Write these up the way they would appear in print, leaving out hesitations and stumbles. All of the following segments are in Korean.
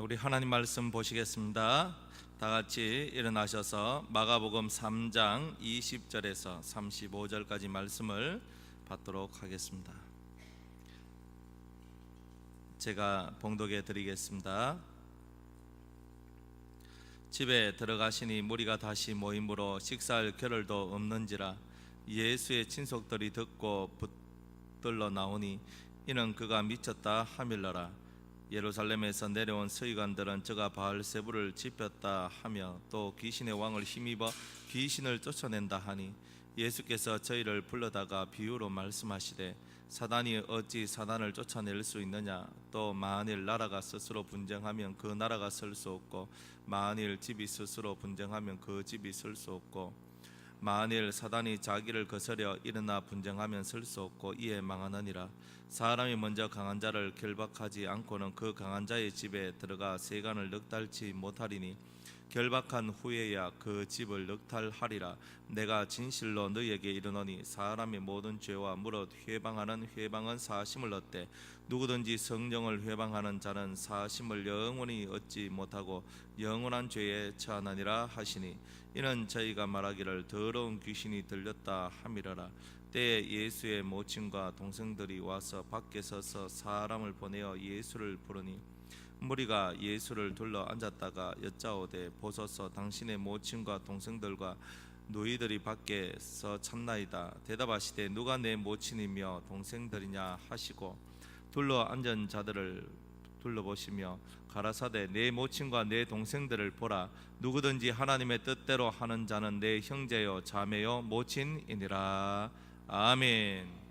우리 하나님 말씀 보시겠습니다. 다 같이 일어나셔서 마가복음 3장 20절에서 35절까지 말씀을 받도록 하겠습니다. 제가 봉독해 드리겠습니다. 집에 들어가시니 무리가 다시 모임으로 식사할 겨를도 없는지라 예수의 친속들이 듣고 붙들러 나오니 이는 그가 미쳤다 하밀러라. 예루살렘에서 내려온 서기관들은 저가 바알세불을 지폈다 하며 또 귀신의 왕을 힘입어 귀신을 쫓아낸다 하니 예수께서 저희를 불러다가 비유로 말씀하시되 사단이 어찌 사단을 쫓아낼 수 있느냐. 또 만일 나라가 스스로 분쟁하면 그 나라가 설 수 없고 만일 집이 스스로 분쟁하면 그 집이 설 수 없고 만일 사단이 자기를 거스려 일어나 분쟁하면 설 수 없고 이에 망하느니라. 사람이 먼저 강한 자를 결박하지 않고는 그 강한 자의 집에 들어가 세간을 넉달지 못하리니 결박한 후에야 그 집을 넉탈하리라. 내가 진실로 너희에게 이르노니 사람의 모든 죄와 무릇 회방하는 회방은 사심을 얻되 누구든지 성령을 회방하는 자는 사심을 영원히 얻지 못하고 영원한 죄에 처하느니라 하시니 이는 저희가 말하기를 더러운 귀신이 들렸다 함이라라. 때에 예수의 모친과 동생들이 와서 밖에 서서 사람을 보내어 예수를 부르니 무리가 예수를 둘러 앉았다가 여짜오되 보소서 당신의 모친과 동생들과 너희들이 밖에서 참나이다. 대답하시되 누가 내 모친이며 동생들이냐 하시고 둘러 앉은 자들을 둘러보시며 가라사대 내 모친과 내 동생들을 보라. 누구든지 하나님의 뜻대로 하는 자는 내 형제요 자매요 모친이니라. 아멘.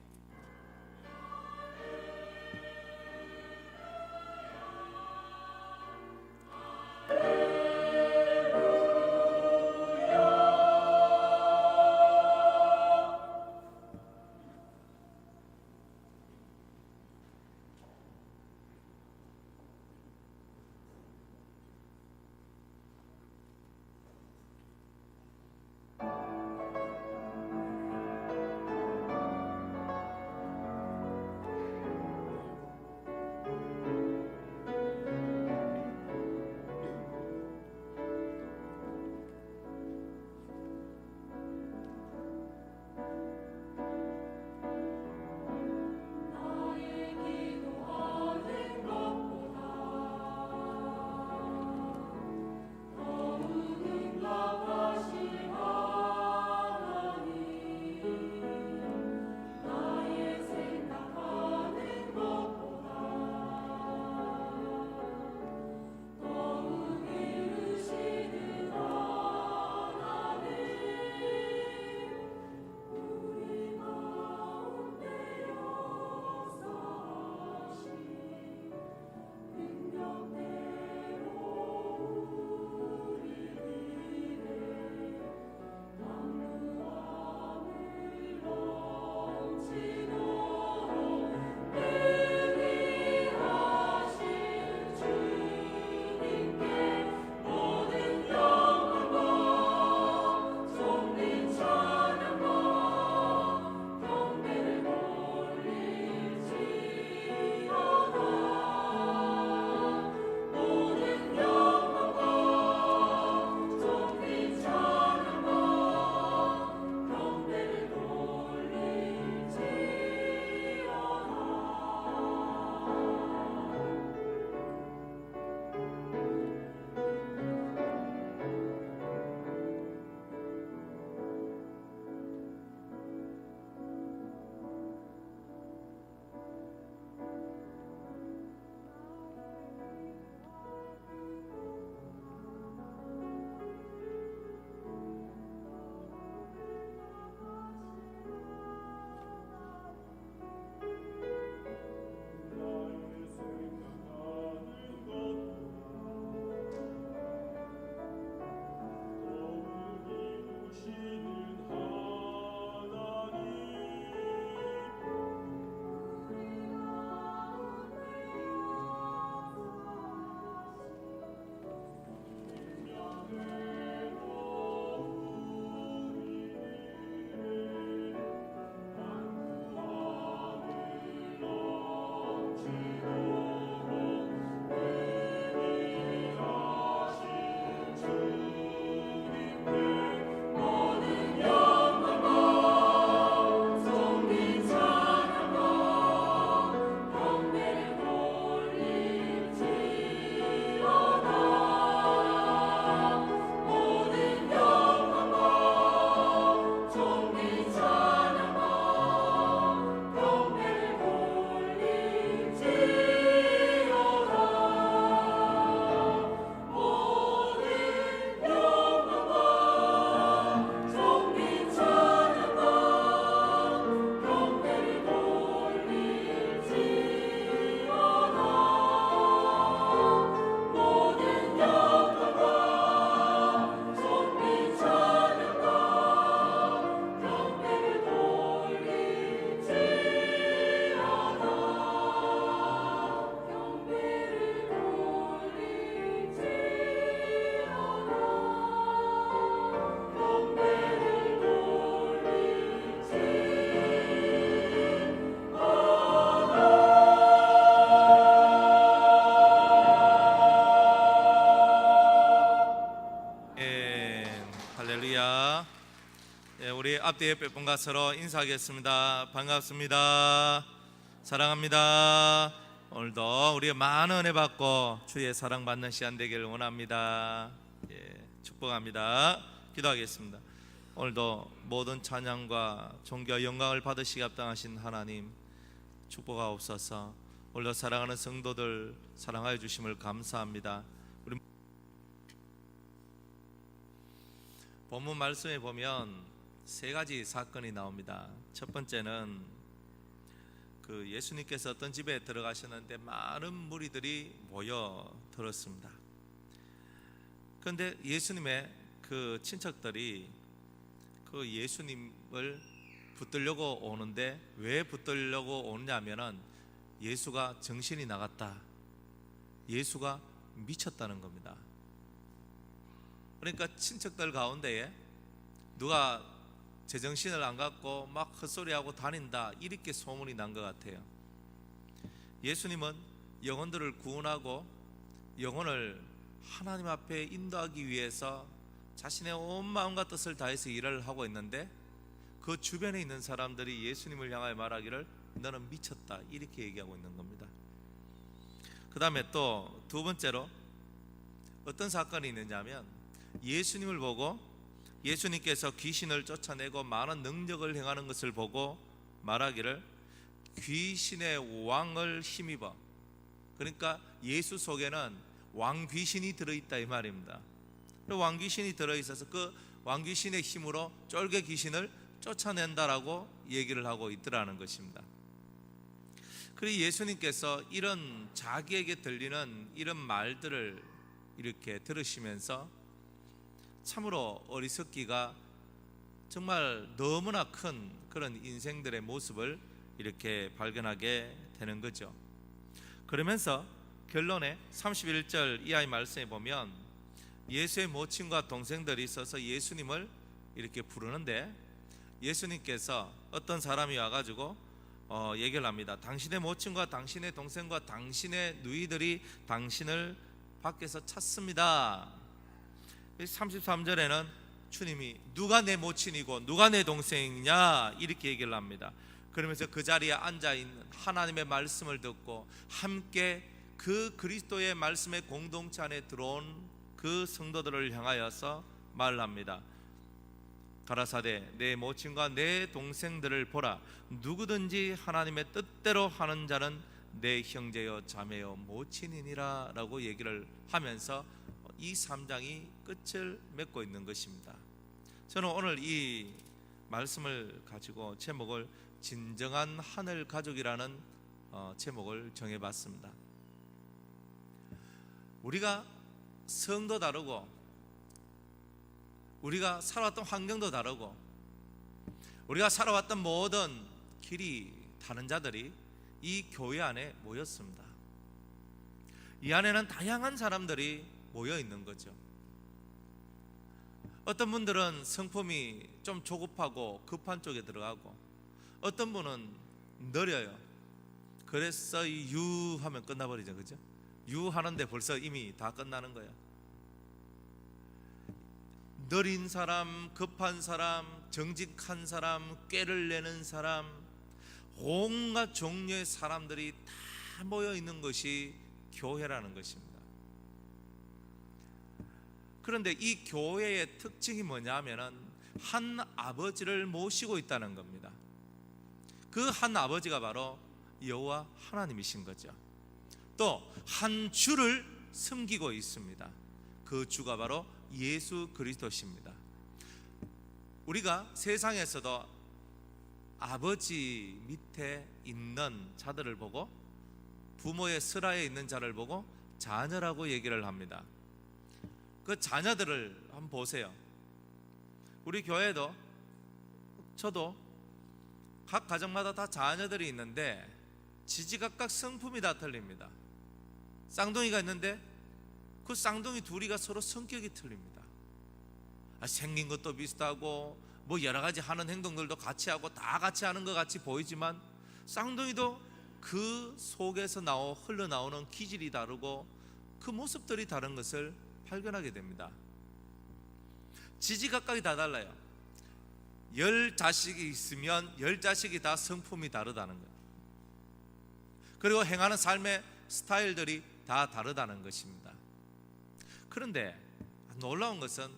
우리 앞뒤 옆에 분과 서로 인사하겠습니다. 반갑습니다. 사랑합니다. 오늘도 우리 많은 은혜 받고 주의 사랑받는 시간 되기를 원합니다. 축복합니다. 기도하겠습니다. 오늘도 모든 찬양과 존귀와 영광을 받으시기 합당하신 하나님 축복하옵소서. 오늘도 사랑하는 성도들 사랑하여 주심을 감사합니다. 우리 본문 말씀에 보면 세 가지 사건이 나옵니다. 첫 번째는 예수님께서 어떤 집에 들어가셨는데 많은 무리들이 모여 들었습니다. 그런데 예수님의 친척들이 예수님을 붙들려고 오는데 왜 붙들려고 오느냐면은 예수가 정신이 나갔다, 예수가 미쳤다는 겁니다. 그러니까 친척들 가운데에 누가 제정신을 안 갖고 막 헛소리하고 다닌다, 이렇게 소문이 난 것 같아요. 예수님은 영혼들을 구원하고 영혼을 하나님 앞에 인도하기 위해서 자신의 온 마음과 뜻을 다해서 일을 하고 있는데 그 주변에 있는 사람들이 예수님을 향하여 말하기를 너는 미쳤다, 이렇게 얘기하고 있는 겁니다. 그 다음에 또 두 번째로 어떤 사건이 있느냐면 예수님을 보고 예수님께서 귀신을 쫓아내고 많은 능력을 행하는 것을 보고 말하기를 귀신의 왕을 힘입어, 그러니까 예수 속에는 왕귀신이 들어있다 이 말입니다. 왕귀신이 들어있어서 그 왕귀신의 힘으로 쫄개 귀신을 쫓아낸다라고 얘기를 하고 있더라는 것입니다. 그리고 예수님께서 이런 자기에게 들리는 이런 말들을 이렇게 들으시면서 참으로 어리석기가 정말 너무나 큰 그런 인생들의 모습을 이렇게 발견하게 되는 거죠. 그러면서 결론에 31절 이하의 말씀에 보면 예수의 모친과 동생들이 있어서 예수님을 이렇게 부르는데 예수님께서 어떤 사람이 와가지고 얘기를 합니다. 당신의 모친과 당신의 동생과 당신의 누이들이 당신을 밖에서 찾습니다. 33절에는 주님이 누가 내 모친이고 누가 내 동생이냐 이렇게 얘기를 합니다. 그러면서 그 자리에 앉아있는 하나님의 말씀을 듣고 함께 그 그리스도의 말씀의 공동체 안에 들어온 그 성도들을 향하여서 말을 합니다. 가라사대 내 모친과 내 동생들을 보라. 누구든지 하나님의 뜻대로 하는 자는 내 형제여 자매여 모친이니라 라고 얘기를 하면서 이 3장이 끝을 맺고 있는 것입니다. 저는 오늘 이 말씀을 가지고 제목을 진정한 하늘 가족이라는 제목을 정해봤습니다. 우리가 성도 다르고 우리가 살아왔던 환경도 다르고 우리가 살아왔던 모든 길이 다른 자들이 이 교회 안에 모였습니다. 이 안에는 다양한 사람들이 모여 있는 거죠. 어떤 분들은 성품이 좀 조급하고 급한 쪽에 들어가고 어떤 분은 느려요. 그래서 유 하면 끝나버리죠, 그죠? 유 하는데 벌써 이미 다 끝나는 거예요. 느린 사람, 급한 사람, 정직한 사람, 꾀를 내는 사람, 온갖 종류의 사람들이 다 모여 있는 것이 교회라는 것입니다. 그런데 이 교회의 특징이 뭐냐면은 한 아버지를 모시고 있다는 겁니다. 그 한 아버지가 바로 여호와 하나님이신 거죠. 또 한 주를 섬기고 있습니다. 그 주가 바로 예수 그리스도십니다. 우리가 세상에서도 아버지 밑에 있는 자들을 보고 부모의 슬하에 있는 자를 보고 자녀라고 얘기를 합니다. 그 자녀들을 한번 보세요. 우리 교회도 저도 각 가정마다 다 자녀들이 있는데 지지각각 성품이 다 틀립니다. 쌍둥이가 있는데 그 쌍둥이 둘이가 서로 성격이 틀립니다. 생긴 것도 비슷하고 뭐 여러 가지 하는 행동들도 같이 하고 다 같이 하는 것 같이 보이지만 쌍둥이도 그 속에서 흘러나오는 기질이 다르고 그 모습들이 다른 것을 발견하게 됩니다. 지지각각이 다 달라요. 10자식이 있으면 10자식이 다 성품이 다르다는 거예요. 그리고 행하는 삶의 스타일들이 다 다르다는 것입니다. 그런데 놀라운 것은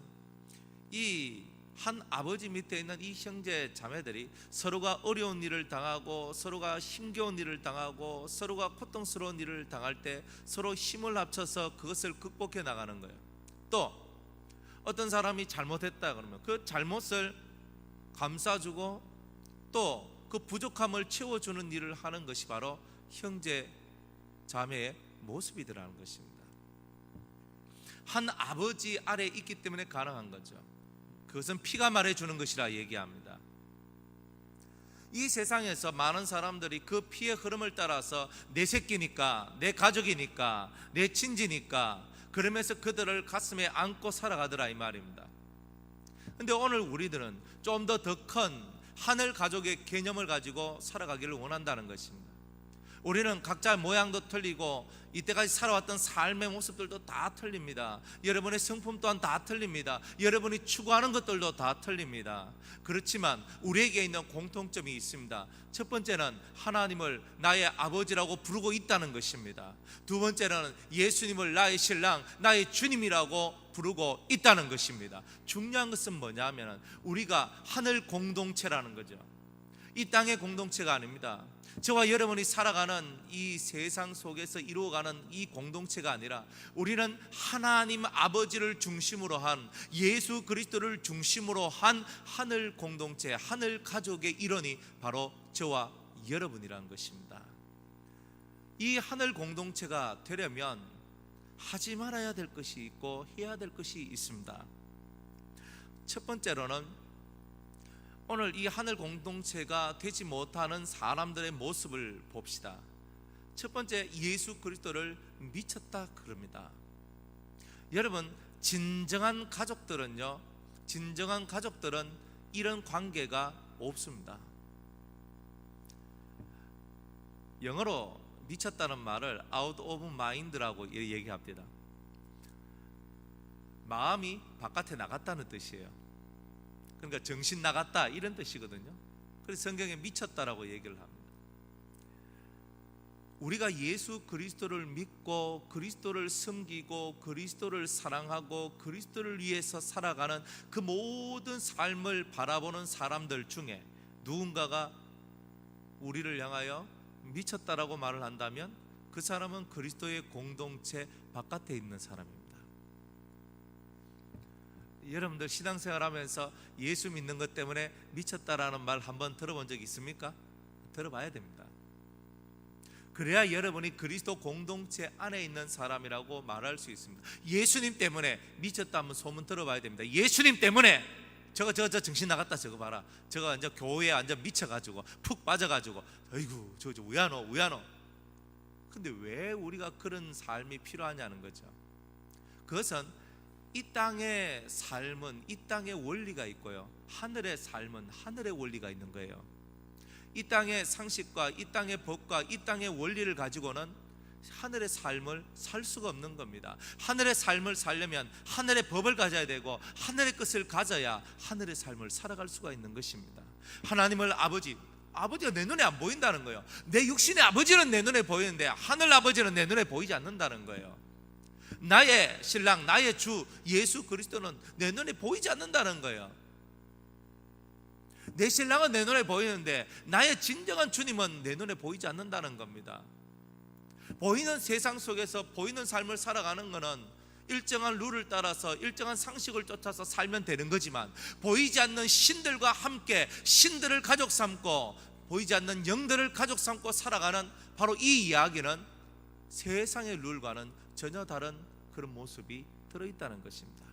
이 한 아버지 밑에 있는 이 형제 자매들이 서로가 어려운 일을 당하고, 서로가 힘겨운 일을 당하고, 서로가 고통스러운 일을 당할 때 서로 힘을 합쳐서 그것을 극복해 나가는 거예요. 또 어떤 사람이 잘못했다 그러면 그 잘못을 감싸주고 또 그 부족함을 채워주는 일을 하는 것이 바로 형제 자매의 모습이더라는 것입니다. 한 아버지 아래에 있기 때문에 가능한 거죠. 그것은 피가 말해주는 것이라 얘기합니다. 이 세상에서 많은 사람들이 그 피의 흐름을 따라서 내 새끼니까, 내 가족이니까, 내 친지니까 그러면서 그들을 가슴에 안고 살아가더라 이 말입니다. 근데 오늘 우리들은 좀 더 큰 하늘 가족의 개념을 가지고 살아가기를 원한다는 것입니다. 우리는 각자 모양도 틀리고 이때까지 살아왔던 삶의 모습들도 다 틀립니다. 여러분의 성품 또한 다 틀립니다. 여러분이 추구하는 것들도 다 틀립니다. 그렇지만 우리에게 있는 공통점이 있습니다. 첫 번째는 하나님을 나의 아버지라고 부르고 있다는 것입니다. 두 번째는 예수님을 나의 신랑, 나의 주님이라고 부르고 있다는 것입니다. 중요한 것은 뭐냐면 우리가 하늘 공동체라는 거죠. 이 땅의 공동체가 아닙니다. 저와 여러분이 살아가는 이 세상 속에서 이루어가는 이 공동체가 아니라 우리는 하나님 아버지를 중심으로 한, 예수 그리스도를 중심으로 한 하늘 공동체, 하늘 가족의 일원이 바로 저와 여러분이라는 것입니다. 이 하늘 공동체가 되려면 하지 말아야 될 것이 있고 해야 될 것이 있습니다. 첫 번째로는 오늘 이 하늘 공동체가 되지 못하는 사람들의 모습을 봅시다. 첫 번째, 예수 그리스도를 미쳤다 그럽니다. 여러분, 진정한 가족들은 이런 관계가 없습니다. 영어로 미쳤다는 말을 out of mind라고 얘기합니다. 마음이 바깥에 나갔다는 뜻이에요. 그러니까 정신 나갔다 이런 뜻이거든요. 그래서 성경에 미쳤다라고 얘기를 합니다. 우리가 예수 그리스도를 믿고 그리스도를 섬기고 그리스도를 사랑하고 그리스도를 위해서 살아가는 그 모든 삶을 바라보는 사람들 중에 누군가가 우리를 향하여 미쳤다라고 말을 한다면 그 사람은 그리스도의 공동체 바깥에 있는 사람입니다. 여러분들 신앙생활하면서 예수 믿는 것 때문에 미쳤다라는 말 한번 들어본 적 있습니까? 들어봐야 됩니다. 그래야 여러분이 그리스도 공동체 안에 있는 사람이라고 말할 수 있습니다. 예수님 때문에 미쳤다 하면 소문 들어봐야 됩니다. 예수님 때문에 저거 정신 나갔다 저거 봐라, 저거 완전 교회에 완전 미쳐가지고 푹 빠져가지고 아이고 저 우야노. 근데 왜 우리가 그런 삶이 필요하냐는 거죠. 그것은 이 땅의 삶은 이 땅의 원리가 있고요, 하늘의 삶은 하늘의 원리가 있는 거예요. 이 땅의 상식과 이 땅의 법과 이 땅의 원리를 가지고는 하늘의 삶을 살 수가 없는 겁니다. 하늘의 삶을 살려면 하늘의 법을 가져야 되고 하늘의 것을 가져야 하늘의 삶을 살아갈 수가 있는 것입니다. 하나님을 아버지가 내 눈에 안 보인다는 거예요. 내 육신의 아버지는 내 눈에 보이는데 하늘 아버지는 내 눈에 보이지 않는다는 거예요. 나의 신랑, 나의 주 예수 그리스도는 내 눈에 보이지 않는다는 거예요. 내 신랑은 내 눈에 보이는데 나의 진정한 주님은 내 눈에 보이지 않는다는 겁니다. 보이는 세상 속에서 보이는 삶을 살아가는 것은 일정한 룰을 따라서 일정한 상식을 쫓아서 살면 되는 거지만, 보이지 않는 신들과 함께 신들을 가족 삼고 보이지 않는 영들을 가족 삼고 살아가는 바로 이 이야기는 세상의 룰과는 전혀 다른 그런 모습이 들어있다는 것입니다.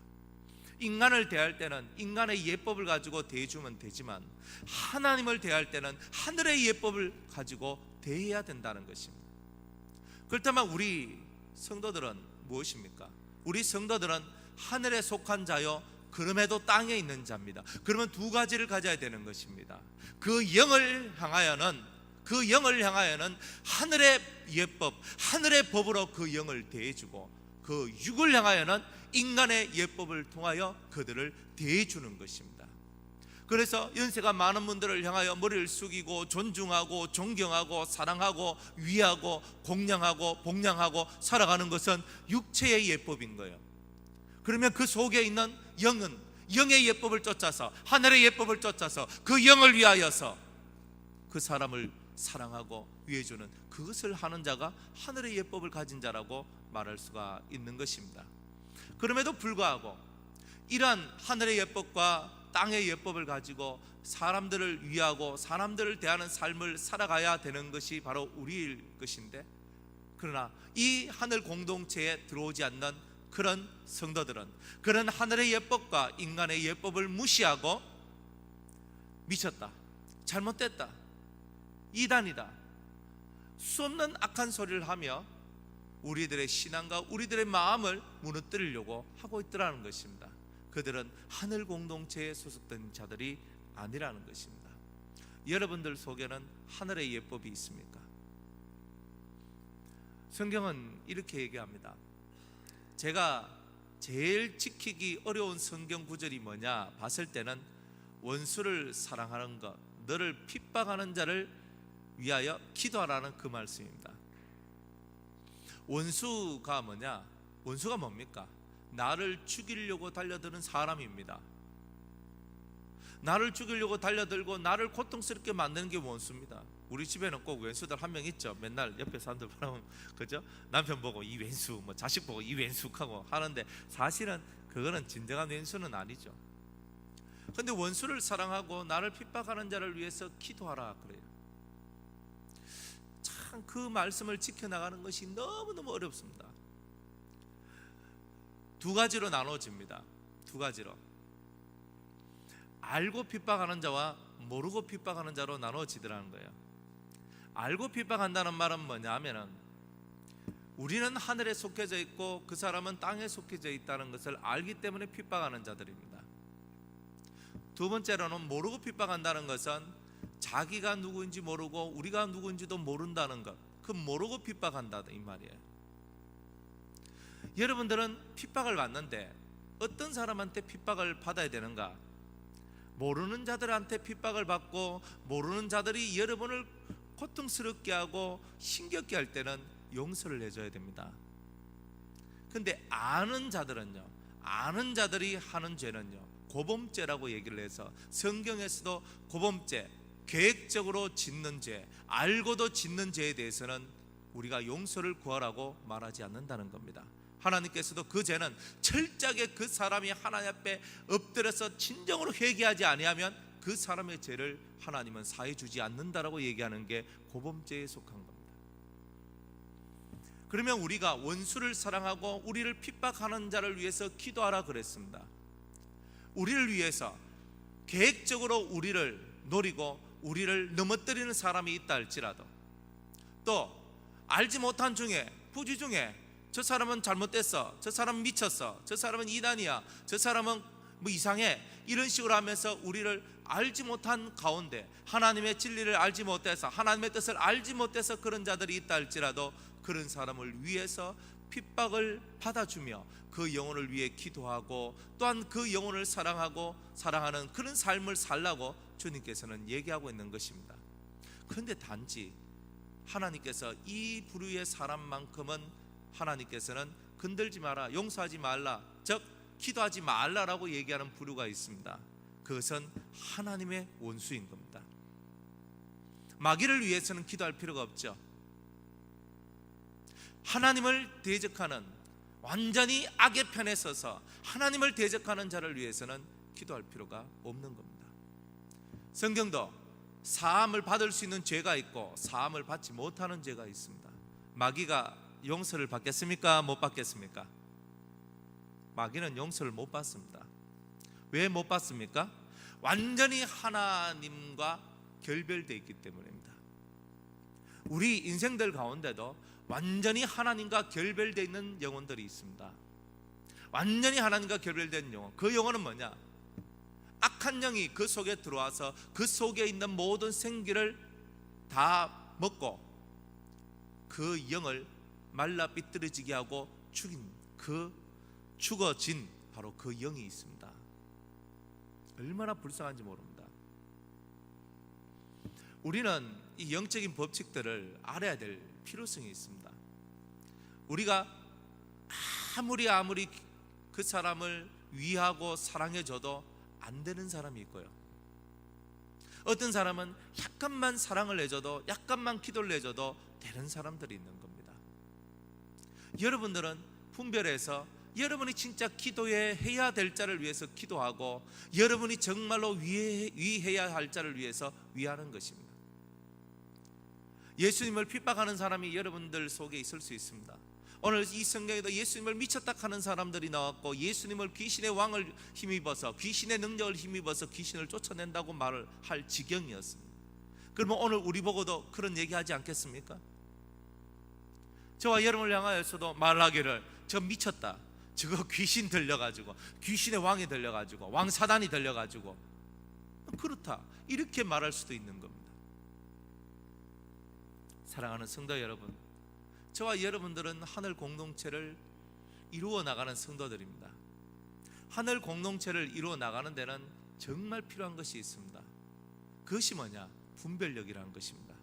인간을 대할 때는 인간의 예법을 가지고 대해주면 되지만 하나님을 대할 때는 하늘의 예법을 가지고 대해야 된다는 것입니다. 그렇다면 우리 성도들은 무엇입니까? 우리 성도들은 하늘에 속한 자요 그럼에도 땅에 있는 자입니다. 그러면 두 가지를 가져야 되는 것입니다. 그 영을 향하여는 하늘의 예법, 하늘의 법으로 그 영을 대해주고, 그 육을 향하여는 인간의 예법을 통하여 그들을 대해주는 것입니다. 그래서 연세가 많은 분들을 향하여 머리를 숙이고 존중하고 존경하고 사랑하고 위하고 공양하고 복양하고 살아가는 것은 육체의 예법인 거예요. 그러면 그 속에 있는 영은 영의 예법을 쫓아서, 하늘의 예법을 쫓아서 그 영을 위하여서 그 사람을 사랑하고 위해주는, 그것을 하는 자가 하늘의 예법을 가진 자라고 말할 수가 있는 것입니다. 그럼에도 불구하고 이러한 하늘의 예법과 땅의 예법을 가지고 사람들을 위하고 사람들을 대하는 삶을 살아가야 되는 것이 바로 우리일 것인데, 그러나 이 하늘 공동체에 들어오지 않는 그런 성도들은 그런 하늘의 예법과 인간의 예법을 무시하고 미쳤다, 잘못됐다, 이단이다, 수없는 악한 소리를 하며 우리들의 신앙과 우리들의 마음을 무너뜨리려고 하고 있더라는 것입니다. 그들은 하늘 공동체에 소속된 자들이 아니라는 것입니다. 여러분들 속에는 하늘의 예법이 있습니까? 성경은 이렇게 얘기합니다. 제가 제일 지키기 어려운 성경 구절이 뭐냐 봤을 때는 원수를 사랑하는 것, 너를 핍박하는 자를 위하여 기도하라는 그 말씀입니다. 원수가 뭐냐? 원수가 뭡니까? 나를 죽이려고 달려드는 사람입니다. 나를 죽이려고 달려들고 나를 고통스럽게 만드는 게 원수입니다. 우리 집에는 꼭 왼수들 한 명 있죠. 맨날 옆에 사람들 보면, 그죠? 남편 보고 이 왼수, 뭐 자식 보고 이 왼수하고 하는데, 사실은 그거는 진정한 왼수는 아니죠. 근데 원수를 사랑하고 나를 핍박하는 자를 위해서 기도하라 그래요. 참 그 말씀을 지켜나가는 것이 너무너무 어렵습니다. 두 가지로 나눠집니다. 두 가지로. 알고 핍박하는 자와 모르고 핍박하는 자로 나눠지더라는 거예요. 알고 핍박한다는 말은 뭐냐면은, 우리는 하늘에 속해져 있고 그 사람은 땅에 속해져 있다는 것을 알기 때문에 핍박하는 자들입니다. 두 번째로는 모르고 핍박한다는 것은 자기가 누구인지 모르고 우리가 누구인지도 모른다는 것, 그 모르고 핍박한다 이 말이에요. 여러분들은 핍박을 받는데 어떤 사람한테 핍박을 받아야 되는가? 모르는 자들한테 핍박을 받고 모르는 자들이 여러분을 고통스럽게 하고 힘겹게 할 때는 용서를 해줘야 됩니다. 근데 아는 자들은요, 아는 자들이 하는 죄는요, 고범죄라고 얘기를 해서 성경에서도 고범죄, 계획적으로 짓는 죄, 알고도 짓는 죄에 대해서는 우리가 용서를 구하라고 말하지 않는다는 겁니다. 하나님께서도 그 죄는 철저하게 그 사람이 하나님 앞에 엎드려서 진정으로 회개하지 아니하면 그 사람의 죄를 하나님은 사해 주지 않는다라고 얘기하는 게 고범죄에 속한 겁니다. 그러면 우리가 원수를 사랑하고 우리를 핍박하는 자를 위해서 기도하라 그랬습니다. 우리를 위해서 계획적으로 우리를 노리고 우리를 넘어뜨리는 사람이 있다 할지라도, 또 알지 못한 중에, 부지 중에 저 사람은 잘못됐어, 저 사람은 미쳤어, 저 사람은 이단이야, 저 사람은 뭐 이상해, 이런 식으로 하면서 우리를 알지 못한 가운데, 하나님의 진리를 알지 못해서, 하나님의 뜻을 알지 못해서 그런 자들이 있다 할지라도 그런 사람을 위해서 핍박을 받아주며 그 영혼을 위해 기도하고 또한 그 영혼을 사랑하고 사랑하는 그런 삶을 살라고 주님께서는 얘기하고 있는 것입니다. 그런데 단지 하나님께서 이 부류의 사람만큼은 하나님께서는 건들지 마라, 용서하지 말라, 즉 기도하지 말라라고 얘기하는 부류가 있습니다. 그것은 하나님의 원수인 겁니다. 마귀를 위해서는 기도할 필요가 없죠. 하나님을 대적하는, 완전히 악의 편에 서서 하나님을 대적하는 자를 위해서는 기도할 필요가 없는 겁니다. 성경도 사함을 받을 수 있는 죄가 있고 사함을 받지 못하는 죄가 있습니다. 마귀가 용서를 받겠습니까? 못 받겠습니까? 마귀는 용서를 못 받습니다. 왜 못 받습니까? 완전히 하나님과 결별되어 있기 때문입니다. 우리 인생들 가운데도 완전히 하나님과 결별되어 있는 영혼들이 있습니다. 완전히 하나님과 결별된 영혼, 그 영혼은 뭐냐? 악한 영이 그 속에 들어와서 그 속에 있는 모든 생기를 다 먹고 그 영을 말라 삐뚤어지게 하고 죽인, 그 죽어진 바로 그 영이 있습니다. 얼마나 불쌍한지 모릅니다. 우리는 이 영적인 법칙들을 알아야 될 필요성이 있습니다. 우리가 아무리 그 사람을 위하고 사랑해줘도 안 되는 사람이 있고요, 어떤 사람은 약간만 사랑을 해줘도, 약간만 기도를 해줘도 되는 사람들이 있는 겁니다. 여러분들은 분별해서 여러분이 진짜 기도해야 될 자를 위해서 기도하고, 여러분이 정말로 위해야 할 자를 위해서 위하는 것입니다. 예수님을 핍박하는 사람이 여러분들 속에 있을 수 있습니다. 오늘 이 성경에도 예수님을 미쳤다 하는 사람들이 나왔고, 예수님을 귀신의 왕을 힘입어서, 귀신의 능력을 힘입어서 귀신을 쫓아낸다고 말을 할 지경이었습니다. 그러면 오늘 우리 보고도 그런 얘기하지 않겠습니까? 저와 여러분을 향하여서도 말하기를, 저 미쳤다, 저거 귀신 들려가지고, 귀신의 왕이 들려가지고, 왕 사단이 들려가지고 그렇다, 이렇게 말할 수도 있는 겁니다. 사랑하는 성도 여러분, 저와 여러분들은 하늘 공동체를 이루어 나가는 성도들입니다. 하늘 공동체를 이루어 나가는 데는 정말 필요한 것이 있습니다. 그것이 뭐냐? 분별력이라는 것입니다.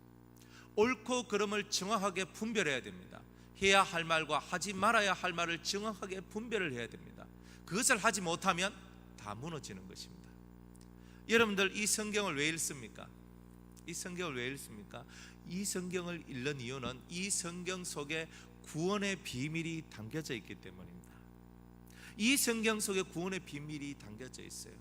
옳고 그름을 정확하게 분별해야 됩니다. 해야 할 말과 하지 말아야 할 말을 정확하게 분별을 해야 됩니다. 그것을 하지 못하면 다 무너지는 것입니다. 여러분들, 이 성경을 왜 읽습니까? 이 성경을 왜 읽습니까? 이 성경을 읽는 이유는 이 성경 속에 구원의 비밀이 담겨져 있기 때문입니다. 이 성경 속에 구원의 비밀이 담겨져 있어요.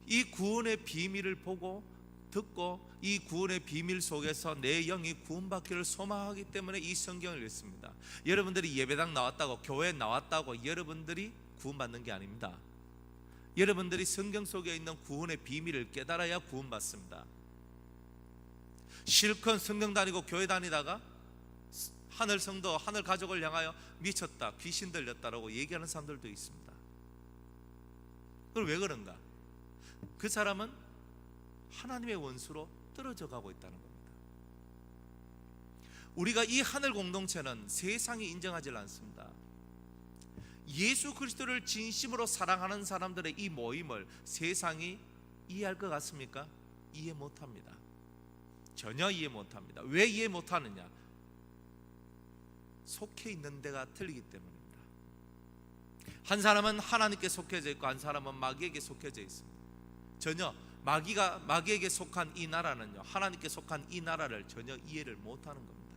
이 구원의 비밀을 보고 듣고, 이 구원의 비밀 속에서 내 영이 구원받기를 소망하기 때문에 이 성경을 읽습니다. 여러분들이 예배당 나왔다고, 교회 나왔다고 여러분들이 구원받는 게 아닙니다. 여러분들이 성경 속에 있는 구원의 비밀을 깨달아야 구원받습니다. 실컷 성경 다니고 교회 다니다가 하늘 성도, 하늘 가족을 향하여 미쳤다, 귀신 들렸다라고 얘기하는 사람들도 있습니다. 그럼 왜 그런가? 그 사람은 하나님의 원수로 떨어져 가고 있다는 겁니다. 우리가 이 하늘 공동체는 세상이 인정하지 않습니다. 예수 그리스도를 진심으로 사랑하는 사람들의 이 모임을 세상이 이해할 것 같습니까? 이해 못합니다. 전혀 이해 못합니다. 왜 이해 못하느냐? 속해 있는 데가 틀리기 때문입니다. 한 사람은 하나님께 속해져 있고, 한 사람은 마귀에게 속해져 있습니다. 전혀 마귀에게 속한 이 나라는요, 하나님께 속한 이 나라를 전혀 이해를 못하는 겁니다.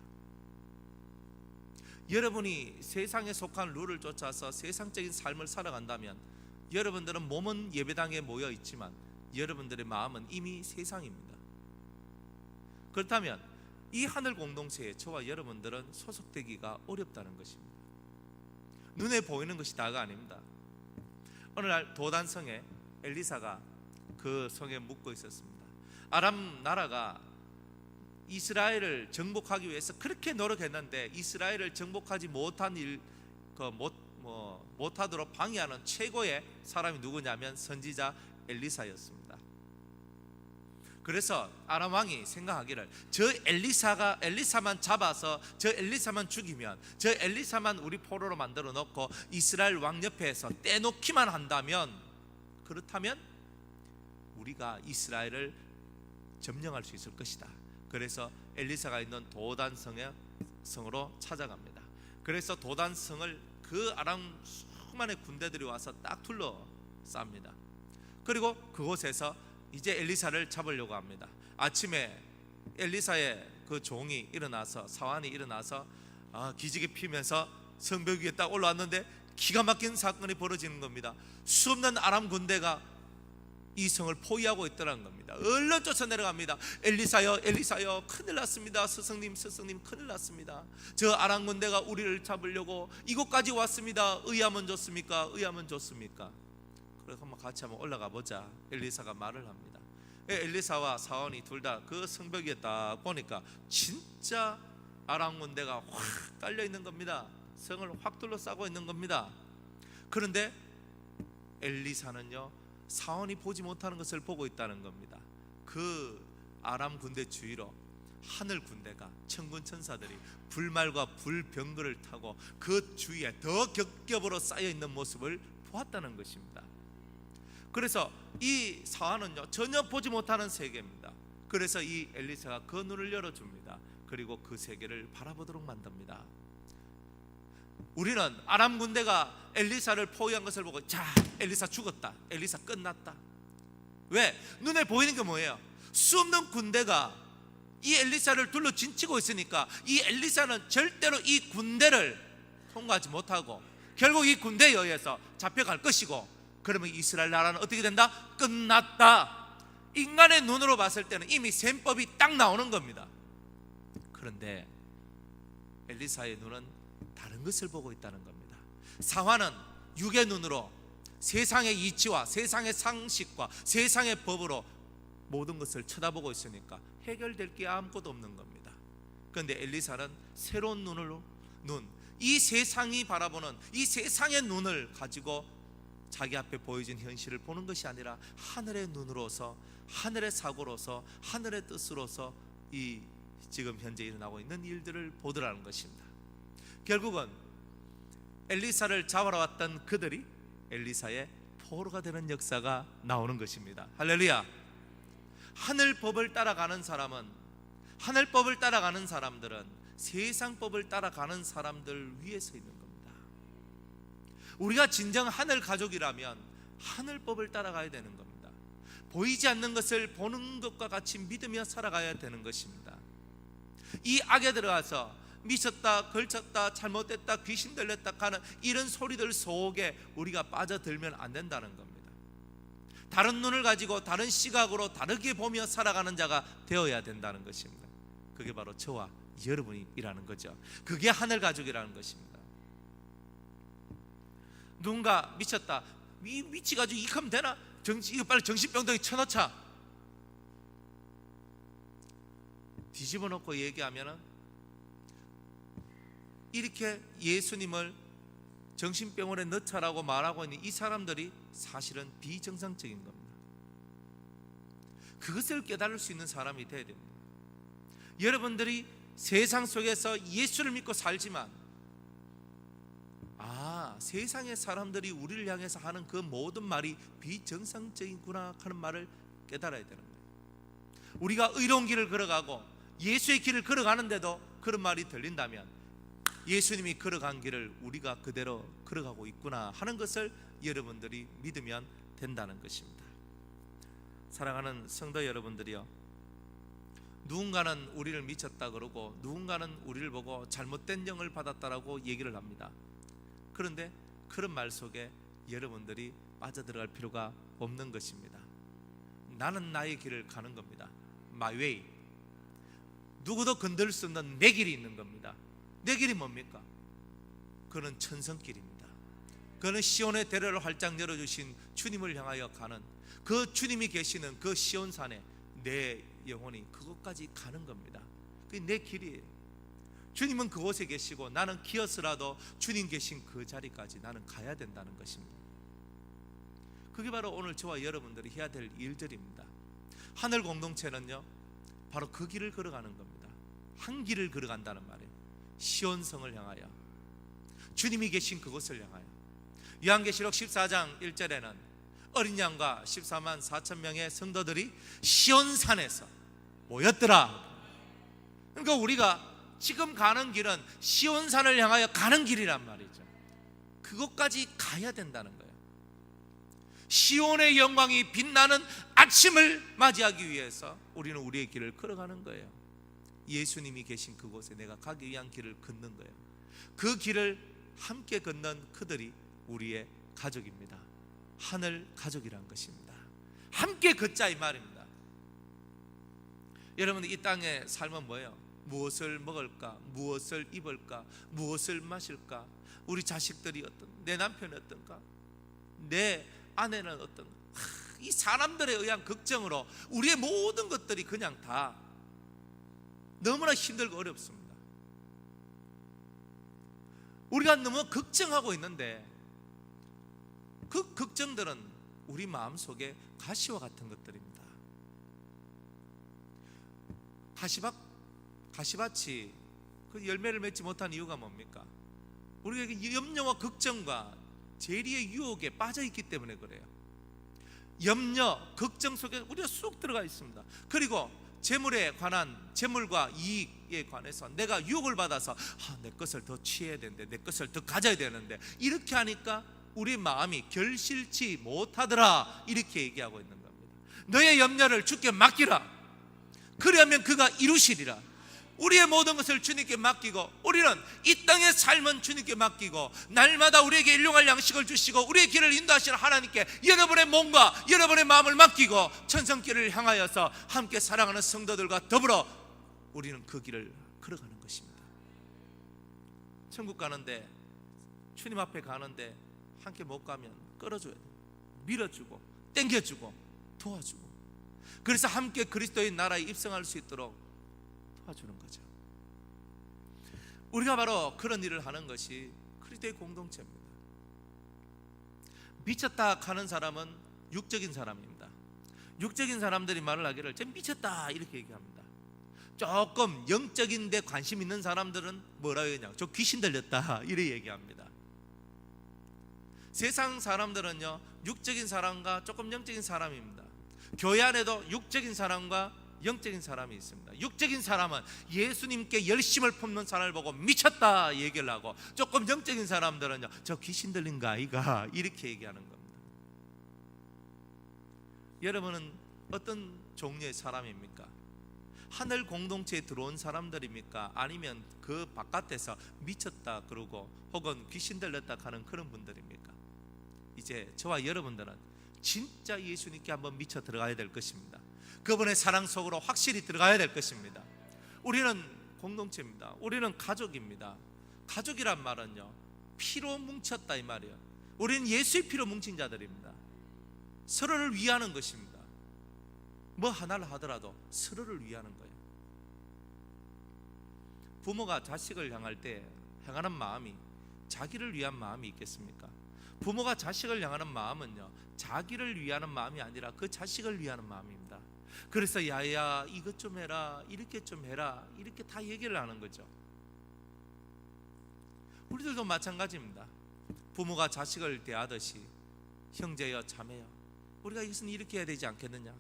여러분이 세상에 속한 룰을 쫓아서 세상적인 삶을 살아간다면, 여러분들은 몸은 예배당에 모여 있지만 여러분들의 마음은 이미 세상입니다. 그렇다면 이 하늘 공동체에 저와 여러분들은 소속되기가 어렵다는 것입니다. 눈에 보이는 것이 다가 아닙니다. 어느 날 도단성에 엘리사가 그 성에 묵고 있었습니다. 아람 나라가 이스라엘을 정복하기 위해서 그렇게 노력했는데, 이스라엘을 정복하지 못하도록 방해하는 최고의 사람이 누구냐면 선지자 엘리사였습니다. 그래서 아람 왕이 생각하기를, 저 엘리사만 잡아서 저 엘리사만 죽이면, 저 엘리사만 우리 포로로 만들어 놓고 이스라엘 왕 옆에서 떼놓기만 한다면, 그렇다면 우리가 이스라엘을 점령할 수 있을 것이다. 그래서 엘리사가 있는 도단성으로 찾아갑니다. 그래서 도단성을 그 아람 수많은 군대들이 와서 딱 둘러쌉니다. 그리고 그곳에서 이제 엘리사를 잡으려고 합니다. 아침에 엘리사의 그 종이 일어나서, 사환이 일어나서 기지개 피면서 성벽 위에 딱 올라왔는데 기가 막힌 사건이 벌어지는 겁니다. 수없는 아람 군대가 이 성을 포위하고 있더라는 겁니다. 얼른 쫓아 내려갑니다. 엘리사여, 엘리사여, 큰일 났습니다. 스승님, 스승님, 큰일 났습니다. 저 아람 군대가 우리를 잡으려고 이곳까지 왔습니다. 의하면 좋습니까? 의하면 좋습니까? 그래서 한번 같이 한번 올라가 보자. 엘리사가 말을 합니다. 엘리사와 사원이 둘 다 그 성벽 위에 딱 보니까 진짜 아람 군대가 확 깔려 있는 겁니다. 성을 확 둘러싸고 있는 겁니다. 그런데 엘리사는요, 사원이 보지 못하는 것을 보고 있다는 겁니다. 그 아람 군대 주위로 하늘 군대가, 천군 천사들이 불말과 불병거를 타고 그 주위에 더 겹겹으로 쌓여 있는 모습을 보았다는 것입니다. 그래서 이 사화는요 전혀 보지 못하는 세계입니다. 그래서 이 엘리사가 그 눈을 열어줍니다. 그리고 그 세계를 바라보도록 만듭니다. 우리는 아람 군대가 엘리사를 포위한 것을 보고 자, 엘리사 죽었다, 엘리사 끝났다. 왜? 눈에 보이는 게 뭐예요? 수없는 군대가 이 엘리사를 둘러 진치고 있으니까 이 엘리사는 절대로 이 군대를 통과하지 못하고 결국 이 군대에 의해서 잡혀갈 것이고, 그러면 이스라엘 나라는 어떻게 된다? 끝났다. 인간의 눈으로 봤을 때는 이미 셈법이 딱 나오는 겁니다. 그런데 엘리사의 눈은 다른 것을 보고 있다는 겁니다. 사화는 육의 눈으로 세상의 이치와 세상의 상식과 세상의 법으로 모든 것을 쳐다보고 있으니까 해결될 게 아무것도 없는 겁니다. 그런데 엘리사는 새로운 이 세상이 바라보는 이 세상의 눈을 가지고 자기 앞에 보여진 현실을 보는 것이 아니라 하늘의 눈으로서, 하늘의 사고로서, 하늘의 뜻으로서 이 지금 현재 일어나고 있는 일들을 보더라는 것입니다. 결국은 엘리사를 잡아러 왔던 그들이 엘리사의 포로가 되는 역사가 나오는 것입니다. 할렐루야. 하늘법을 따라가는 사람은, 하늘법을 따라가는 사람들은 세상법을 따라가는 사람들 위에 서 있는 겁니다. 우리가 진정 하늘 가족이라면 하늘법을 따라가야 되는 겁니다. 보이지 않는 것을 보는 것과 같이 믿으며 살아가야 되는 것입니다. 이 악에 들어가서 미쳤다, 걸쳤다, 잘못됐다, 귀신 들렸다 하는 이런 소리들 속에 우리가 빠져들면 안 된다는 겁니다. 다른 눈을 가지고 다른 시각으로 다르게 보며 살아가는 자가 되어야 된다는 것입니다. 그게 바로 저와 여러분이라는 거죠. 그게 하늘 가족이라는 것입니다. 누군가 미쳤다, 미치가지고 이렇게 하면 되나? 이거 빨리 정신병동에 쳐넣자. 뒤집어 놓고 얘기하면은 이렇게 예수님을 정신병원에 넣자라고 말하고 있는 이 사람들이 사실은 비정상적인 겁니다. 그것을 깨달을 수 있는 사람이 되어야 됩니다. 여러분들이 세상 속에서 예수를 믿고 살지만 세상의 사람들이 우리를 향해서 하는 그 모든 말이 비정상적이구나 하는 말을 깨달아야 되는 거예요. 우리가 의로운 길을 걸어가고 예수의 길을 걸어가는데도 그런 말이 들린다면 예수님이 걸어간 길을 우리가 그대로 걸어가고 있구나 하는 것을 여러분들이 믿으면 된다는 것입니다. 사랑하는 성도 여러분들이요, 누군가는 우리를 미쳤다 그러고 누군가는 우리를 보고 잘못된 영을 받았다라고 얘기를 합니다. 그런데 그런 말 속에 여러분들이 빠져들어갈 필요가 없는 것입니다. 나는 나의 길을 가는 겁니다. My way. 누구도 건들 수 없는 내 길이 있는 겁니다. 내 길이 뭡니까? 그는 천성길입니다. 그는 시온의 대로를 활짝 열어주신 주님을 향하여 가는, 그 주님이 계시는 그 시온산에 내 영혼이 그곳까지 가는 겁니다. 그게 내 길이에요. 주님은 그곳에 계시고 나는 기어서라도 주님 계신 그 자리까지 나는 가야 된다는 것입니다. 그게 바로 오늘 저와 여러분들이 해야 될 일들입니다. 하늘 공동체는요 바로 그 길을 걸어가는 겁니다. 한 길을 걸어간다는 말이에요. 시온성을 향하여, 주님이 계신 그곳을 향하여. 요한계시록 14장 1절에는 어린 양과 14만 4천 명의 성도들이 시온산에서 모였더라. 그러니까 우리가 지금 가는 길은 시온산을 향하여 가는 길이란 말이죠. 그것까지 가야 된다는 거예요. 시온의 영광이 빛나는 아침을 맞이하기 위해서 우리는 우리의 길을 걸어가는 거예요. 예수님이 계신 그곳에 내가 가기 위한 길을 걷는 거예요. 그 길을 함께 걷는 그들이 우리의 가족입니다. 하늘 가족이란 것입니다. 함께 걷자 이 말입니다. 여러분, 이 땅의 삶은 뭐예요? 무엇을 먹을까? 무엇을 입을까? 무엇을 마실까? 우리 자식들이 내 남편이 어떤가? 내 아내는 어떤가? 이 사람들에 의한 걱정으로 우리의 모든 것들이 그냥 다 너무나 힘들고 어렵습니다. 우리가 너무 걱정하고 있는데 그 걱정들은 우리 마음속에 가시와 같은 것들입니다. 가시밭이 그 열매를 맺지 못한 이유가 뭡니까? 우리가 염려와 걱정과 재리의 유혹에 빠져 있기 때문에 그래요. 염려, 걱정 속에 우리가 쑥 들어가 있습니다. 그리고 재물과 이익에 관해서 내가 유혹을 받아서 내 것을 더 취해야 되는데, 내 것을 더 가져야 되는데, 이렇게 하니까 우리 마음이 결실치 못하더라, 이렇게 얘기하고 있는 겁니다. 너의 염려를 주께 맡기라. 그러면 그가 이루시리라. 우리의 모든 것을 주님께 맡기고, 우리는 이 땅의 삶은 주님께 맡기고, 날마다 우리에게 일용할 양식을 주시고 우리의 길을 인도하시는 하나님께 여러분의 몸과 여러분의 마음을 맡기고 천성길을 향하여서 함께 사랑하는 성도들과 더불어 우리는 그 길을 걸어가는 것입니다. 천국 가는데, 주님 앞에 가는데 함께 못 가면 끌어줘야 돼요. 밀어주고 땡겨주고 도와주고, 그래서 함께 그리스도의 나라에 입성할 수 있도록 도와주는 거죠. 우리가 바로 그런 일을 하는 것이 그리스도의 공동체입니다. 미쳤다 하는 사람은 육적인 사람입니다. 육적인 사람들이 말을 하기를 쟤 미쳤다 이렇게 얘기합니다. 조금 영적인 데 관심 있는 사람들은 뭐라고 하냐, 저 귀신 들렸다 이렇게 얘기합니다. 세상 사람들은요, 육적인 사람과 조금 영적인 사람입니다. 교회 안에도 육적인 사람과 영적인 사람이 있습니다. 육적인 사람은 예수님께 열심을 품는 사람을 보고 미쳤다 얘기를 하고, 조금 영적인 사람들은요, 저 귀신 들린 거 아이가 이렇게 얘기하는 겁니다. 여러분은 어떤 종류의 사람입니까? 하늘 공동체에 들어온 사람들입니까? 아니면 그 바깥에서 미쳤다 그러고 혹은 귀신 들렸다 하는 그런 분들입니까? 이제 저와 여러분들은 진짜 예수님께 한번 미쳐 들어가야 될 것입니다. 그분의 사랑 속으로 확실히 들어가야 될 것입니다. 우리는 공동체입니다. 우리는 가족입니다. 가족이란 말은요, 피로 뭉쳤다 이 말이에요. 우리는 예수의 피로 뭉친 자들입니다. 서로를 위하는 것입니다. 뭐 하나를 하더라도 서로를 위하는 거예요. 부모가 자식을 향할 때 향하는 마음이 자기를 위한 마음이 있겠습니까? 부모가 자식을 향하는 마음은요, 자기를 위하는 마음이 아니라 그 자식을 위하는 마음입니다. 그래서 야야 이것 좀 해라, 이렇게 좀 해라, 이렇게 다 얘기를 하는 거죠. 우리들도 마찬가지입니다. 부모가 자식을 대하듯이 형제여 자매여, 우리가 이것은 이렇게 해야 되지 않겠느냐.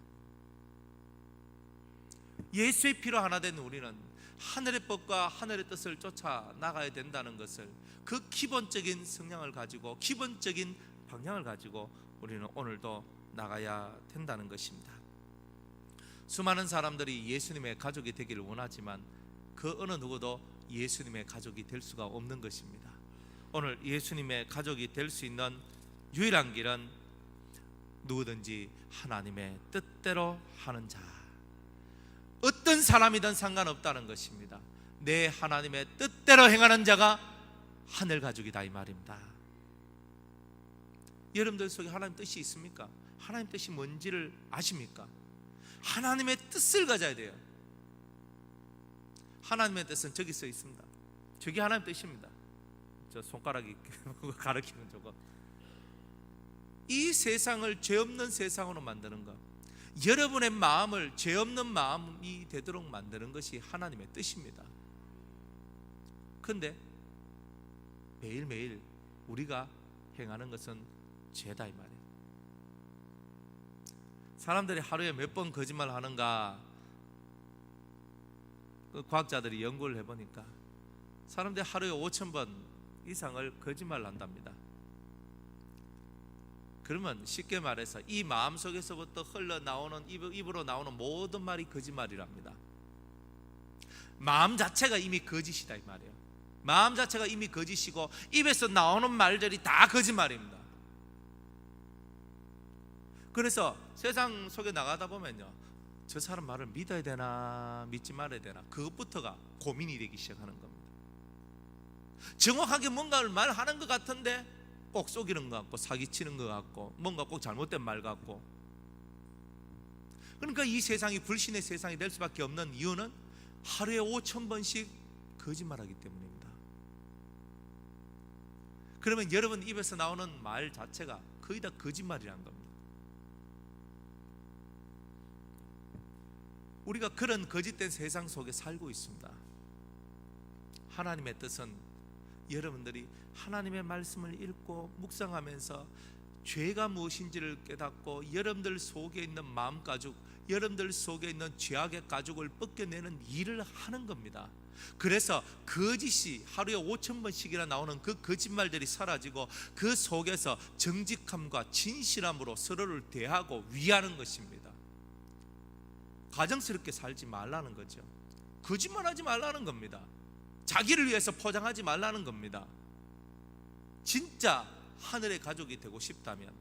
예수의 피로 하나 된 우리는 하늘의 법과 하늘의 뜻을 쫓아 나가야 된다는 것을, 그 기본적인 성향을 가지고 기본적인 방향을 가지고 우리는 오늘도 나가야 된다는 것입니다. 수많은 사람들이 예수님의 가족이 되기를 원하지만 그 어느 누구도 예수님의 가족이 될 수가 없는 것입니다. 오늘 예수님의 가족이 될 수 있는 유일한 길은 누구든지 하나님의 뜻대로 하는 자, 어떤 사람이든 상관없다는 것입니다. 내 하나님의 뜻대로 행하는 자가 하늘 가족이다 이 말입니다. 여러분들 속에 하나님 뜻이 있습니까? 하나님 뜻이 뭔지를 아십니까? 하나님의 뜻을 가져야 돼요. 하나님의 뜻은 저기 써 있습니다. 저기 하나님 뜻입니다. 저 손가락이 가리키는 저거. 이 세상을 죄 없는 세상으로 만드는 것, 여러분의 마음을 죄 없는 마음이 되도록 만드는 것이 하나님의 뜻입니다. 그런데 매일매일 우리가 행하는 것은 죄다 이 말이에요. 사람들이 하루에 몇 번 거짓말 하는가, 과학자들이 연구를 해보니까 사람들이 하루에 5,000번 이상을 거짓말 한답니다. 그러면 쉽게 말해서 이 마음속에서부터 흘러나오는 입으로 나오는 모든 말이 거짓말이랍니다. 마음 자체가 이미 거짓이다 이 말이에요. 마음 자체가 이미 거짓이고 입에서 나오는 말들이 다 거짓말입니다. 그래서 세상 속에 나가다 보면요, 저 사람 말을 믿어야 되나 믿지 말아야 되나, 그것부터가 고민이 되기 시작하는 겁니다. 정확하게 뭔가를 말하는 것 같은데 꼭 속이는 것 같고 사기치는 것 같고 뭔가 꼭 잘못된 말 같고. 그러니까 이 세상이 불신의 세상이 될 수밖에 없는 이유는 하루에 5,000번씩 거짓말하기 때문입니다. 그러면 여러분 입에서 나오는 말 자체가 거의 다 거짓말이라는 겁니다. 우리가 그런 거짓된 세상 속에 살고 있습니다. 하나님의 뜻은 여러분들이 하나님의 말씀을 읽고 묵상하면서 죄가 무엇인지를 깨닫고 여러분들 속에 있는 마음 가죽, 여러분들 속에 있는 죄악의 가죽을 벗겨내는 일을 하는 겁니다. 그래서 거짓이 하루에 5,000번씩이나 나오는 그 거짓말들이 사라지고 그 속에서 정직함과 진실함으로 서로를 대하고 위하는 것입니다. 가정스럽게 살지 말라는 거죠. 거짓말하지 말라는 겁니다. 자기를 위해서 포장하지 말라는 겁니다. 진짜 하늘의 가족이 되고 싶다면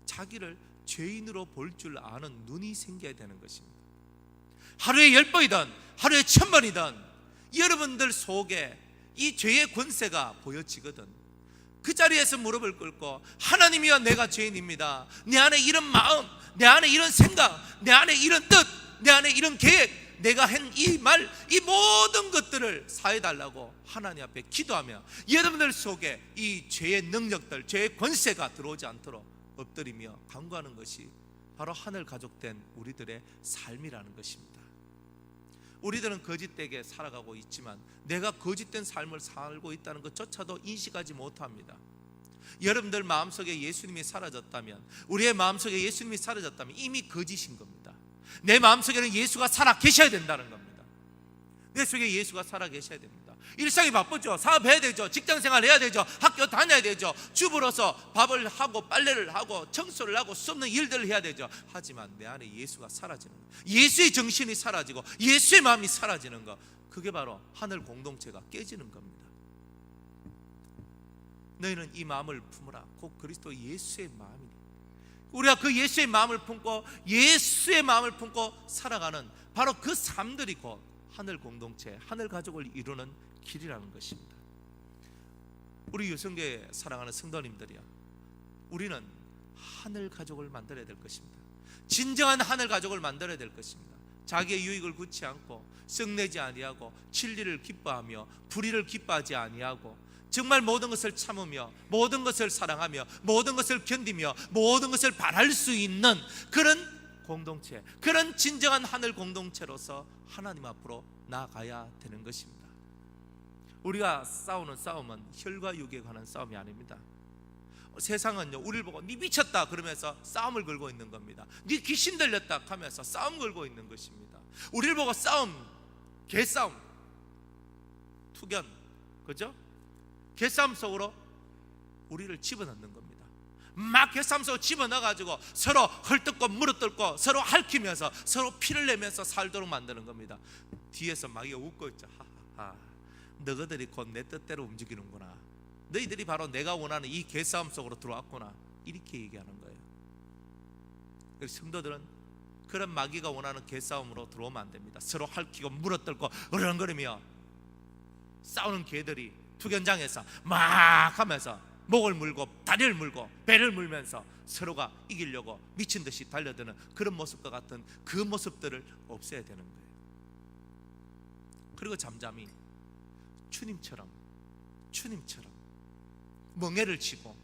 자기를 죄인으로 볼 줄 아는 눈이 생겨야 되는 것입니다. 하루에 10번이든 하루에 1000번이든 여러분들 속에 이 죄의 권세가 보여지거든 그 자리에서 무릎을 꿇고 하나님이여 내가 죄인입니다. 내 안에 이런 마음, 내 안에 이런 생각, 내 안에 이런 뜻, 내 안에 이런 계획, 내가 한 이 말, 이 모든 것들을 사해달라고 하나님 앞에 기도하며 여러분들 속에 이 죄의 능력들, 죄의 권세가 들어오지 않도록 엎드리며 간구하는 것이 바로 하늘 가족된 우리들의 삶이라는 것입니다. 우리들은 거짓되게 살아가고 있지만 내가 거짓된 삶을 살고 있다는 것조차도 인식하지 못합니다. 여러분들 마음속에 예수님이 사라졌다면, 우리의 마음속에 예수님이 사라졌다면 이미 거짓인 겁니다. 내 마음속에는 예수가 살아 계셔야 된다는 겁니다. 내 속에 예수가 살아 계셔야 됩니다. 일상이 바쁘죠. 사업해야 되죠. 직장생활 해야 되죠. 학교 다녀야 되죠. 주부로서 밥을 하고 빨래를 하고 청소를 하고 수 없는 일들을 해야 되죠. 하지만 내 안에 예수가 사라지는 것, 예수의 정신이 사라지고 예수의 마음이 사라지는 것, 그게 바로 하늘 공동체가 깨지는 겁니다. 너희는 이 마음을 품으라. 곧 그리스도 예수의 마음이니. 우리가 그 예수의 마음을 품고 예수의 마음을 품고 살아가는 바로 그 삶들이 곧 하늘 공동체, 하늘 가족을 이루는 길이라는 것입니다. 우리 유성교회 사랑하는 성도님들이야, 우리는 하늘 가족을 만들어야 될 것입니다. 진정한 하늘 가족을 만들어야 될 것입니다. 자기의 유익을 굳지 않고 썩내지 아니하고 진리를 기뻐하며 불의를 기뻐하지 아니하고 정말 모든 것을 참으며 모든 것을 사랑하며 모든 것을 견디며 모든 것을 바랄 수 있는 그런 공동체, 그런 진정한 하늘 공동체로서 하나님 앞으로 나아가야 되는 것입니다. 우리가 싸우는 싸움은 혈과 육에 관한 싸움이 아닙니다. 세상은요, 우리를 보고 니 미쳤다 그러면서 싸움을 걸고 있는 겁니다. 니 귀신 들렸다 하면서 싸움 걸고 있는 것입니다. 우리를 보고 싸움, 개싸움, 투견, 그죠? 개싸움 속으로 우리를 집어넣는 겁니다. 막 개싸움 속으로 집어넣어가지고 서로 헐뜯고 물어뜯고 서로 핥히면서 서로 피를 내면서 살도록 만드는 겁니다. 뒤에서 마귀가 웃고 있죠. 하하하, 너희들이 곧 내 뜻대로 움직이는구나. 너희들이 바로 내가 원하는 이 개싸움 속으로 들어왔구나. 이렇게 얘기하는 거예요. 그래서 성도들은 그런 마귀가 원하는 개싸움으로 들어오면 안 됩니다. 서로 핥히고 물어뜯고 으르렁거리며 싸우는 개들이 투견장에서 막 하면서 목을 물고 다리를 물고 배를 물면서 서로가 이기려고 미친 듯이 달려드는 그런 모습과 같은 그 모습들을 없애야 되는 거예요. 그리고 잠잠히 주님처럼 멍에를 치고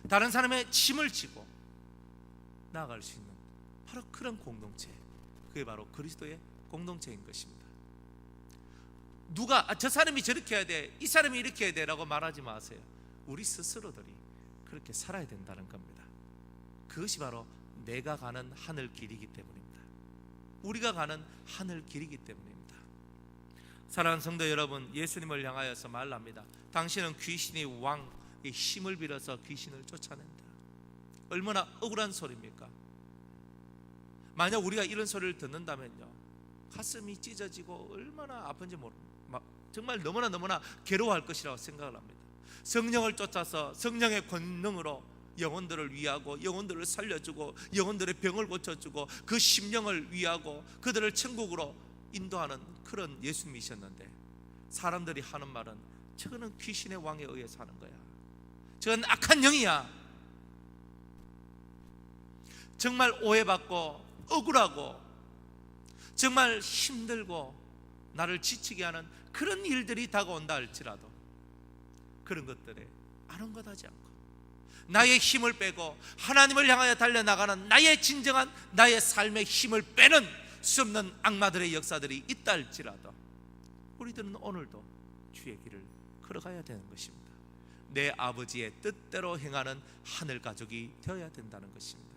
다른 사람의 침을 치고 나아갈 수 있는 바로 그런 공동체, 그게 바로 그리스도의 공동체인 것입니다. 누가 저 사람이 저렇게 해야 돼, 이 사람이 이렇게 해야 돼 라고 말하지 마세요. 우리 스스로들이 그렇게 살아야 된다는 겁니다. 그것이 바로 내가 가는 하늘 길이기 때문입니다. 우리가 가는 하늘 길이기 때문입니다. 사랑하는 성도 여러분, 예수님을 향하여서 말합니다. 당신은 귀신의 왕의 힘을 빌어서 귀신을 쫓아낸다. 얼마나 억울한 소리입니까? 만약 우리가 이런 소리를 듣는다면요, 가슴이 찢어지고 얼마나 아픈지 모릅니다. 정말 너무나 괴로워할 것이라고 생각을 합니다. 성령을 쫓아서 성령의 권능으로 영혼들을 위하고 영혼들을 살려주고 영혼들의 병을 고쳐주고 그 심령을 위하고 그들을 천국으로 인도하는 그런 예수님이셨는데, 사람들이 하는 말은 저거는 귀신의 왕에 의해서 하는 거야, 저건 악한 영이야. 정말 오해받고 억울하고 정말 힘들고 나를 지치게 하는 그런 일들이 다가온다 할지라도 그런 것들에 아랑곳하지 않고 나의 힘을 빼고 하나님을 향하여 달려나가는 나의 진정한 나의 삶의 힘을 빼는 수 없는 악마들의 역사들이 있다 할지라도 우리들은 오늘도 주의 길을 걸어가야 되는 것입니다. 내 아버지의 뜻대로 행하는 하늘 가족이 되어야 된다는 것입니다.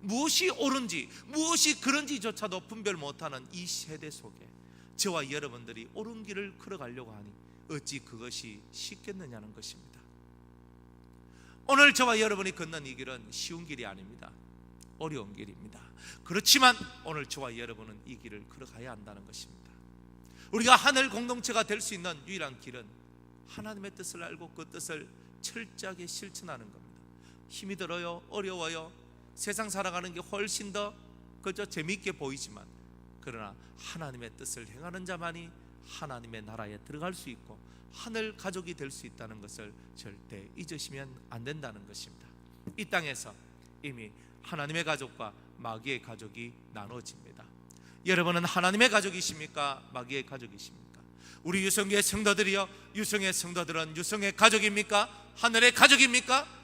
무엇이 옳은지 무엇이 그런지조차도 분별 못하는 이 세대 속에 저와 여러분들이 옳은 길을 걸어가려고 하니 어찌 그것이 쉽겠느냐는 것입니다. 오늘 저와 여러분이 걷는 이 길은 쉬운 길이 아닙니다. 어려운 길입니다. 그렇지만 오늘 저와 여러분은 이 길을 걸어가야 한다는 것입니다. 우리가 하늘 공동체가 될 수 있는 유일한 길은 하나님의 뜻을 알고 그 뜻을 철저하게 실천하는 겁니다. 힘이 들어요, 어려워요, 세상 살아가는 게 훨씬 더 그저 재미있게 보이지만 그러나 하나님의 뜻을 행하는 자만이 하나님의 나라에 들어갈 수 있고 하늘 가족이 될 수 있다는 것을 절대 잊으시면 안 된다는 것입니다. 이 땅에서 이미 하나님의 가족과 마귀의 가족이 나눠집니다. 여러분은 하나님의 가족이십니까? 마귀의 가족이십니까? 우리 유성교회 성도들이요, 유성의 성도들은 유성의 가족입니까? 하늘의 가족입니까?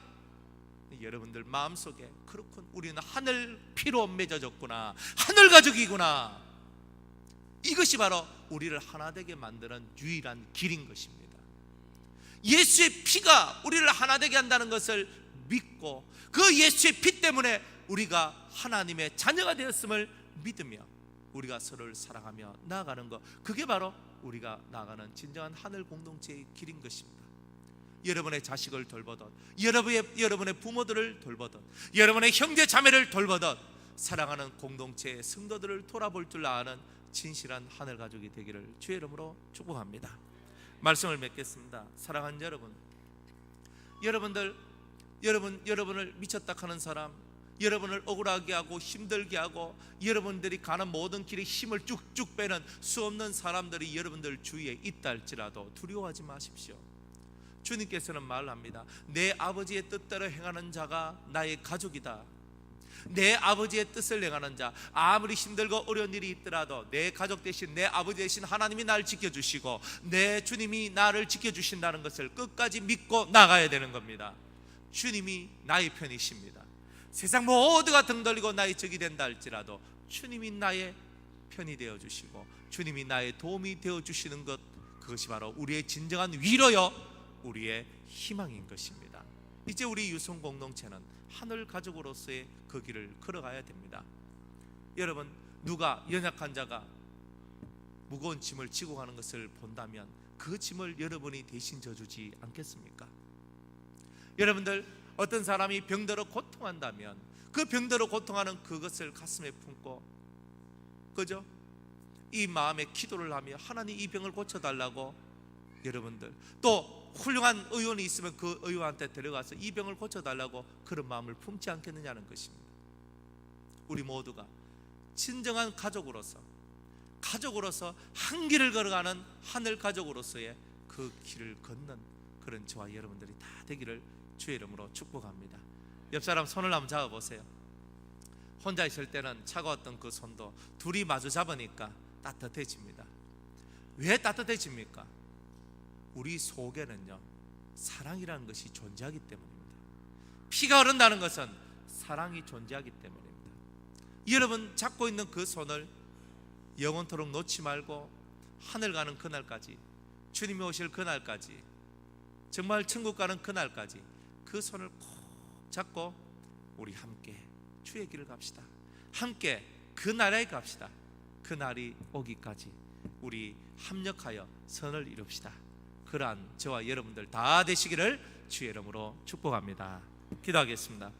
여러분들 마음속에 그렇군, 우리는 하늘 피로 맺어졌구나, 하늘 가족이구나. 이것이 바로 우리를 하나 되게 만드는 유일한 길인 것입니다. 예수의 피가 우리를 하나 되게 한다는 것을 믿고 그 예수의 피 때문에 우리가 하나님의 자녀가 되었음을 믿으며 우리가 서로를 사랑하며 나아가는 것, 그게 바로 우리가 나아가는 진정한 하늘 공동체의 길인 것입니다. 여러분의 자식을 돌보듯, 여러분의 부모들을 돌보듯, 여러분의 형제 자매를 돌보듯 사랑하는 공동체의 성도들을 돌아볼 줄 아는 진실한 하늘 가족이 되기를 주의 이름으로 축복합니다. 말씀을 맺겠습니다. 사랑하는 여러분을 미쳤다 하는 사람, 여러분을 억울하게 하고 힘들게 하고 여러분들이 가는 모든 길에 힘을 쭉쭉 빼는 수없는 사람들이 여러분들 주위에 있다 할지라도 두려워하지 마십시오. 주님께서는 말합니다. 내 아버지의 뜻대로 행하는 자가 나의 가족이다. 내 아버지의 뜻을 행하는 자, 아무리 힘들고 어려운 일이 있더라도 내 가족 대신, 내 아버지 대신 하나님이 나를 지켜주시고 내 주님이 나를 지켜주신다는 것을 끝까지 믿고 나가야 되는 겁니다. 주님이 나의 편이십니다. 세상 모두가 등 돌리고 나의 적이 된다 할지라도 주님이 나의 편이 되어주시고 주님이 나의 도움이 되어주시는 것, 그것이 바로 우리의 진정한 위로요, 우리의 희망인 것입니다. 이제 우리 유성 공동체는 하늘 가족으로서의 그 길을 걸어가야 됩니다. 여러분, 누가 연약한 자가 무거운 짐을 지고 가는 것을 본다면 그 짐을 여러분이 대신 져주지 않겠습니까? 여러분들, 어떤 사람이 병들어 고통한다면 그 병들어 고통하는 그것을 가슴에 품고 그죠? 이 마음에 기도를 하며 하나님 이 병을 고쳐달라고, 여러분들 또 훌륭한 의원이 있으면 그 의원한테 데려가서 이 병을 고쳐달라고 그런 마음을 품지 않겠느냐는 것입니다. 우리 모두가 진정한 가족으로서 한 길을 걸어가는 하늘 가족으로서의 그 길을 걷는 그런 저와 여러분들이 다 되기를 주의 이름으로 축복합니다. 옆 사람 손을 한번 잡아보세요. 혼자 있을 때는 차가웠던 그 손도 둘이 마주 잡으니까 따뜻해집니다. 왜 따뜻해집니까? 우리 속에는요, 사랑이라는 것이 존재하기 때문입니다. 피가 흐른다는 것은 사랑이 존재하기 때문입니다. 여러분 잡고 있는 그 손을 영원토록 놓지 말고 하늘 가는 그날까지, 주님이 오실 그날까지, 정말 천국 가는 그날까지 그 손을 꼭 잡고 우리 함께 주의 길을 갑시다. 함께 그 나라에 갑시다. 그 날이 오기까지 우리 합력하여 선을 이룹시다. 그러한 저와 여러분들 다 되시기를 주의 이름으로 축복합니다. 기도하겠습니다.